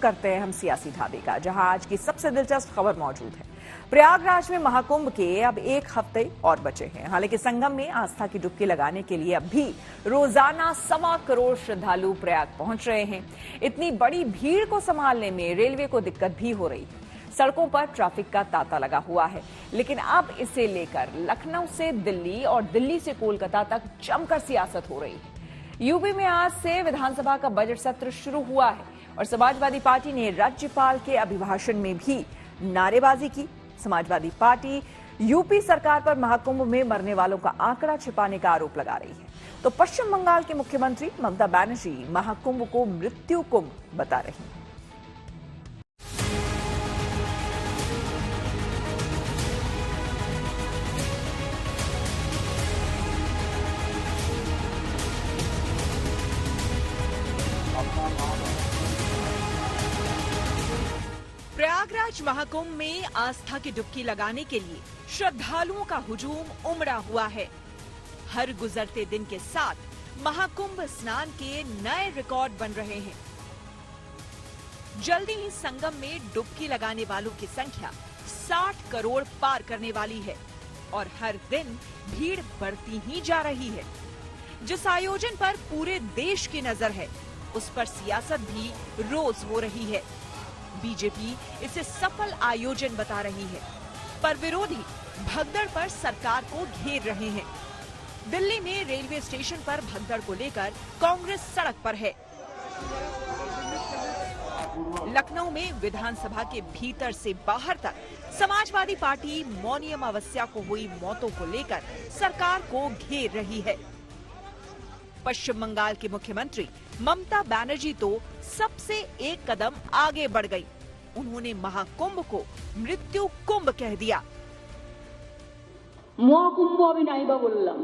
करते हैं हम सियासी ढाबे का, जहां आज की सबसे दिलचस्प खबर मौजूद है। प्रयागराज में महाकुंभ के अब 1 हफ्ते और बचे हैं। हालांकि संगम में आस्था की डुबकी लगाने के लिए अब भी रोजाना 1.25 करोड़ श्रद्धालु प्रयाग पहुंच रहे हैं। इतनी बड़ी भीड़ को संभालने में रेलवे को दिक्कत भी हो रही है। सड़कों पर ट्रैफिक का तांता लगा हुआ है, लेकिन अब इसे लेकर लखनऊ से दिल्ली और दिल्ली से कोलकाता तक जमकर सियासत हो रही है। यूपी में आज से विधानसभा का बजट सत्र शुरू हुआ है और समाजवादी पार्टी ने राज्यपाल के अभिभाषण में भी नारेबाजी की। समाजवादी पार्टी यूपी सरकार पर महाकुंभ में मरने वालों का आंकड़ा छिपाने का आरोप लगा रही है, तो पश्चिम बंगाल की मुख्यमंत्री ममता बनर्जी महाकुंभ को मृत्यु कुंभ बता रही हैं। प्रयागराज महाकुंभ में आस्था की डुबकी लगाने के लिए श्रद्धालुओं का हुजूम उमड़ा हुआ है। हर गुजरते दिन के साथ महाकुंभ स्नान के नए रिकॉर्ड बन रहे हैं। जल्दी ही संगम में डुबकी लगाने वालों की संख्या 60 करोड़ पार करने वाली है और हर दिन भीड़ बढ़ती ही जा रही है। जिस आयोजन पर पूरे देश की नजर है, उस पर सियासत भी रोज हो रही है। बीजेपी इसे सफल आयोजन बता रही है, पर विरोधी भगदड़ पर सरकार को घेर रहे हैं। दिल्ली में रेलवे स्टेशन पर भगदड़ को लेकर कांग्रेस सड़क पर है। लखनऊ में विधानसभा के भीतर से बाहर तक समाजवादी पार्टी मौनी अमावस्या को हुई मौतों को लेकर सरकार को घेर रही है। पश्चिम बंगाल की मुख्यमंत्री ममता बनर्जी तो सबसे एक कदम आगे बढ़ गई। उन्होंने महाकुंभ को मृत्यु कुंभ कह दिया। মহাকুম্ভ আমি নাইবা বললাম,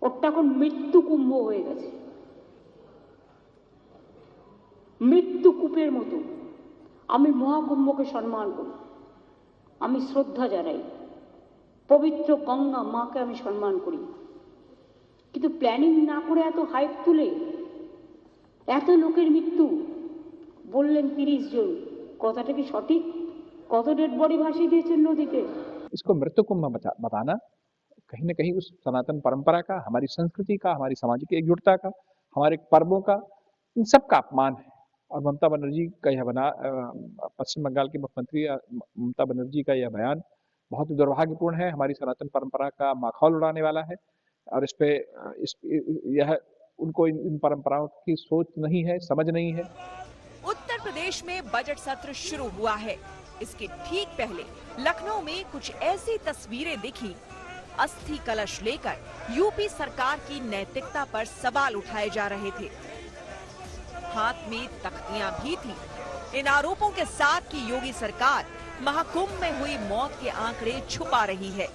ওটা এখন মৃত্যু কুম্ভ হয়ে গেছে। মৃত্যু কূপের মতো আমি মহাকুম্ভকে সম্মান করি, আমি শ্রদ্ধা জানাই, পবিত্র গঙ্গা মাকে আমি সম্মান করি। কিন্তু প্ল্যানিং না করে এত হাইপ তুলে এত লোকের মৃত্যু বললেন 30 জন, কথাটা কি সঠিক? কত ডেড বডি ভাসিয়ে দিয়েছেন নদীতে। इसको मृत्यु कुंभ बताना कहीं न कहीं उस सनातन परंपरा का, हमारी संस्कृति का, हमारी सामाजिक एकजुटता का, हमारे पर्वों का, इन सब का अपमान है। और ममता बनर्जी का यह पश्चिम बंगाल की मुख्यमंत्री ममता बनर्जी का यह बयान बहुत ही दुर्भाग्यपूर्ण है। हमारी सनातन परंपरा का माखौल उड़ाने वाला है और यह उनको इन परंपराओं की सोच नहीं है, समझ नहीं है। उत्तर प्रदेश में बजट सत्र शुरू हुआ है। इसके ठीक पहले लखनऊ में कुछ ऐसी तस्वीरें दिखी। अस्थि कलश लेकर यूपी सरकार की नैतिकता पर सवाल उठाए जा रहे थे। हाथ में तख्तियां भी थी, इन आरोपों के साथ कि योगी सरकार महाकुंभ में हुई मौत के आंकड़े छुपा रही है।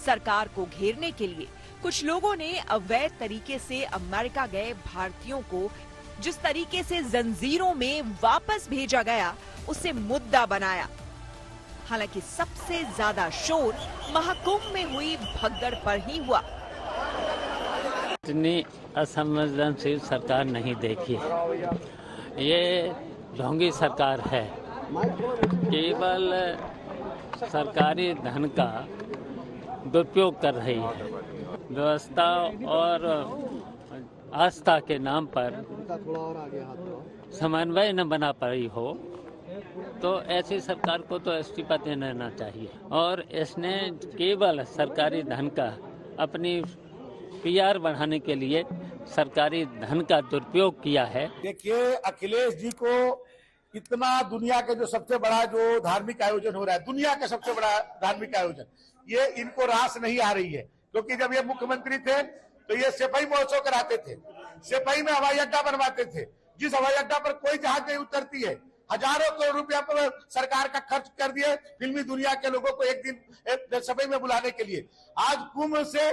सरकार को घेरने के लिए कुछ लोगों ने अवैध तरीके से अमेरिका गए भारतीयों को जिस तरीके से जंजीरों में वापस भेजा गया, उसे मुद्दा बनाया। हालांकि सबसे ज्यादा शोर महाकुंभ में हुई भगदड़ पर ही हुआ। इतनी असंवेदनशील सरकार नहीं देखी है। ये ढोंगी सरकार है, केवल सरकारी धन का दुरुपयोग कर रही है। व्यवस्था और आस्था के नाम पर समन्वय न बना पाई हो तो ऐसी सरकार को तो इस्तीफा देना चाहिए। और इसने केवल सरकारी धन का अपनी पीआर बढ़ाने के लिए सरकारी धन का दुरुपयोग किया है। देखिए, अखिलेश जी को इतना दुनिया के जो सबसे बड़ा जो धार्मिक आयोजन हो रहा है, दुनिया का सबसे बड़ा धार्मिक आयोजन, ये इनको रास नहीं आ रही है। क्योंकि जब ये मुख्यमंत्री थे तो ये सिपाही महोत्सव कराते थे, सिपाही में हवाई अड्डा बनवाते थे, जिस हवाई अड्डा पर कोई जहाज नहीं उतरती है। हजारों करोड़ रुपया पर सरकार का खर्च कर दिए फिल्मी दुनिया के लोगों को एक दिन सभा में बुलाने के लिए। आज कुंभ से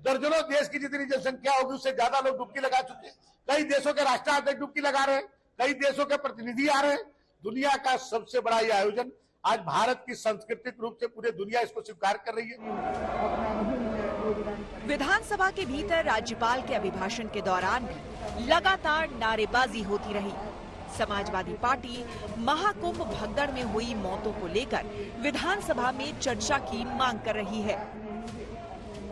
दर्जनों देश की जितनी जनसंख्या होगी उससे ज्यादा लोग डुबकी लगा चुके हैं। कई देशों के राष्ट्राध्यक्ष डुबकी लगा रहे हैं, कई देशों के प्रतिनिधि आ रहे हैं। दुनिया का सबसे बड़ा यह आयोजन आज भारत की सांस्कृतिक रूप से पूरी दुनिया इसको स्वीकार कर रही है। विधानसभा के भीतर राज्यपाल के अभिभाषण के दौरान भी लगातार नारेबाजी होती रही। समाजवादी पार्टी महाकुंभ भगदड़ में हुई मौतों को लेकर विधानसभा में चर्चा की मांग कर रही है।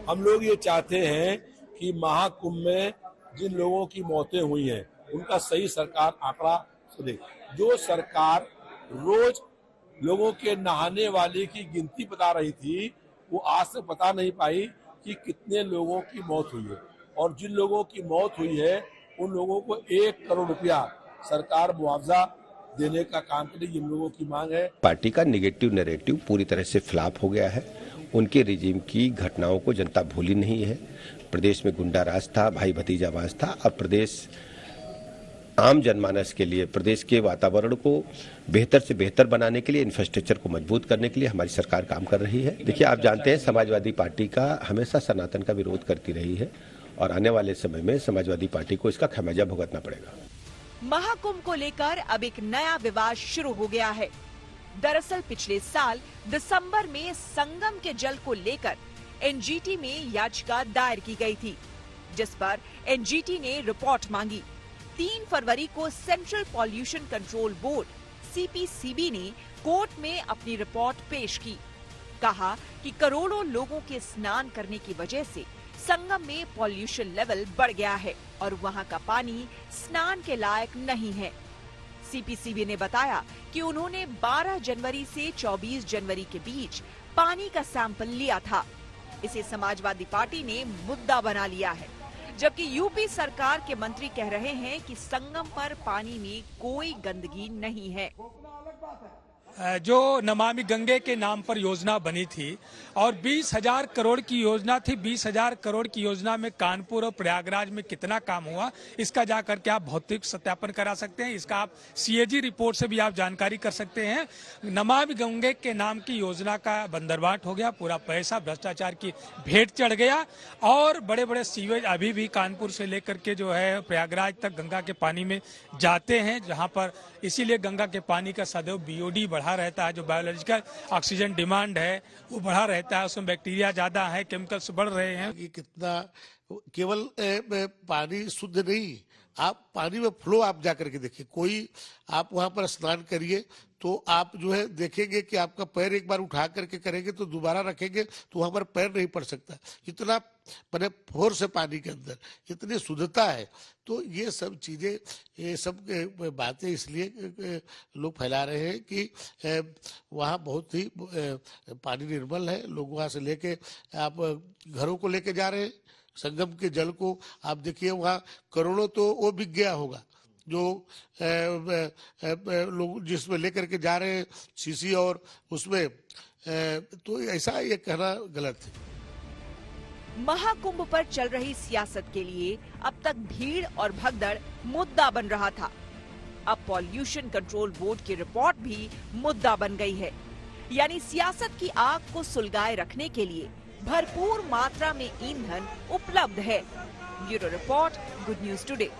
हम लोग ये चाहते हैं कि महाकुंभ में जिन लोगों की मौतें हुई हैं उनका सही सरकार आंकड़ा सुने। जो सरकार रोज लोगों के नहाने वाले की गिनती बता रही थी, वो आज तक बता नहीं पाई कि कितने लोगों की मौत हुई है, और जिन लोगों की मौत हुई है उन लोगों को 1 करोड़ रुपया सरकार मुआवजा देने का काम करे, जिन लोगों की मांग है। पार्टी का नेगेटिव नैरेटिव पूरी तरह से फ्लॉप हो गया है। उनके रिजीम की घटनाओं को जनता भूली नहीं है। प्रदेश में गुंडाराज था, भाई भतीजावाज था। अब प्रदेश आम जनमानस के लिए, प्रदेश के वातावरण को बेहतर से बेहतर बनाने के लिए, इंफ्रास्ट्रक्चर को मजबूत करने के लिए हमारी सरकार काम कर रही है। देखिए, आप जानते हैं समाजवादी पार्टी का हमेशा सनातन का विरोध करती रही है, और आने वाले समय में समाजवादी पार्टी को इसका खमियाजा भुगतना पड़ेगा। महाकुंभ को लेकर अब एक नया विवाद शुरू हो गया है। दरअसल पिछले साल दिसंबर में संगम के जल को लेकर एनजीटी में याचिका दायर की गई थी, जिस पर एनजीटी ने रिपोर्ट मांगी। 3 फरवरी को central pollution control board CPCB ने कोर्ट में अपनी रिपोर्ट पेश की। कहा कि करोड़ों लोगों के स्नान करने की वजह से संगम में पॉल्यूशन लेवल बढ़ गया है और वहां का पानी स्नान के लायक नहीं है। सीपीसीबी ने बताया कि उन्होंने 12 जनवरी से 24 जनवरी के बीच पानी का सैंपल लिया था। इसे समाजवादी पार्टी ने मुद्दा बना लिया है, जबकि यूपी सरकार के मंत्री कह रहे हैं कि संगम पर पानी में कोई गंदगी नहीं है। जो नमामि गंगे के नाम पर योजना बनी थी और 20,000 करोड़ की योजना थी, 20,000 करोड़ की योजना में कानपुर और प्रयागराज में कितना काम हुआ, इसका जाकर के आप भौतिक सत्यापन करा सकते हैं। इसका आप सीएजी रिपोर्ट से भी आप जानकारी कर सकते हैं। नमामि गंगे के नाम की योजना का बंदरबाट हो गया, पूरा पैसा भ्रष्टाचार की भेंट चढ़ गया, और बड़े बड़े सीवेज अभी भी कानपुर से लेकर के जो है प्रयागराज तक गंगा के पानी में जाते हैं, जहां पर इसीलिए गंगा के पानी का सदैव बीओडी बढ़ा रहता है। जो बायोलॉजिकल ऑक्सीजन डिमांड है वो बढ़ा रहता है, उसमें बैक्टीरिया ज्यादा है, केमिकल्स बढ़ रहे हैं। कि कितना केवल पानी शुद्ध नहीं, आप पानी में फ्लो आप जाकर के देखिए, कोई आप वहां पर स्नान करिए तो आप जो है देखेंगे कि आपका पैर एक बार उठा करके करेंगे तो दोबारा रखेंगे तो वहां पर पैर नहीं पड़ सकता। इतना मैंने फोर्स है पानी के अंदर, इतनी शुद्धता है। तो ये सब चीजें, ये सब बातें इसलिए लोग फैला रहे हैं कि वहाँ बहुत ही पानी निर्मल है। लोग वहाँ से लेके आप घरों को लेके जा रहे हैं। संगम के जल को आप देखिए, वहाँ करोड़ों तो वो बिक गया होगा जो लोग जिसमें लेकर के जा रहे हैं सीसी, और उसमें तो ऐसा ये कहना गलत है। महाकुंभ पर चल रही सियासत के लिए अब तक भीड़ और भगदड़ मुद्दा बन रहा था। अब पॉल्यूशन कंट्रोल बोर्ड की रिपोर्ट भी मुद्दा बन गई है। यानी सियासत की आग को सुलगाए रखने के लिए भरपूर मात्रा में ईंधन उपलब्ध है। Bureau report, good news today.